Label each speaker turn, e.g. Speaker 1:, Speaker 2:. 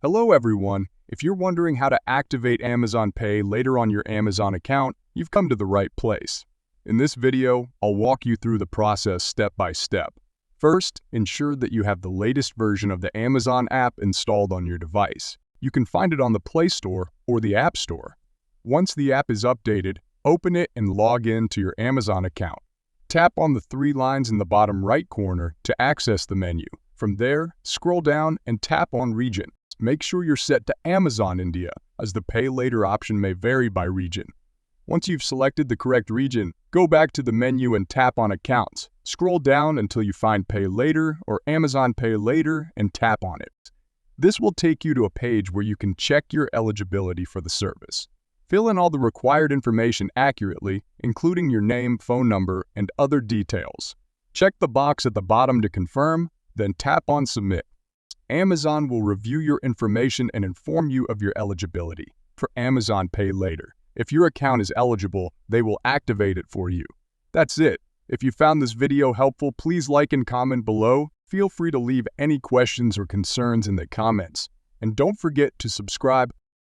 Speaker 1: Hello everyone. If you're wondering how to activate Amazon Pay later on your Amazon account, you've come to the right place. In this video, I'll walk you through the process step by step. First, ensure that you have the latest version of the Amazon app installed on your device. You can find it on the Play Store or the App Store. Once the app is updated, open it and log in to your Amazon account. Tap on the three lines in the bottom right corner to access the menu. From there, scroll down and tap on Region. Make sure you're set to Amazon India, as the Pay Later option may vary by region. Once you've selected the correct region, go back to the menu and tap on Accounts. Scroll down until you find Pay Later or Amazon Pay Later and tap on it. This will take you to a page where you can check your eligibility for the service. Fill in all the required information accurately, including your name, phone number, and other details. Check the box at the bottom to confirm, then tap on Submit. Amazon will review your information and inform you of your eligibility for Amazon Pay Later. If your account is eligible, they will activate it for you. That's it. If you found this video helpful, please like and comment below. Feel free to leave any questions or concerns in the comments. And don't forget to subscribe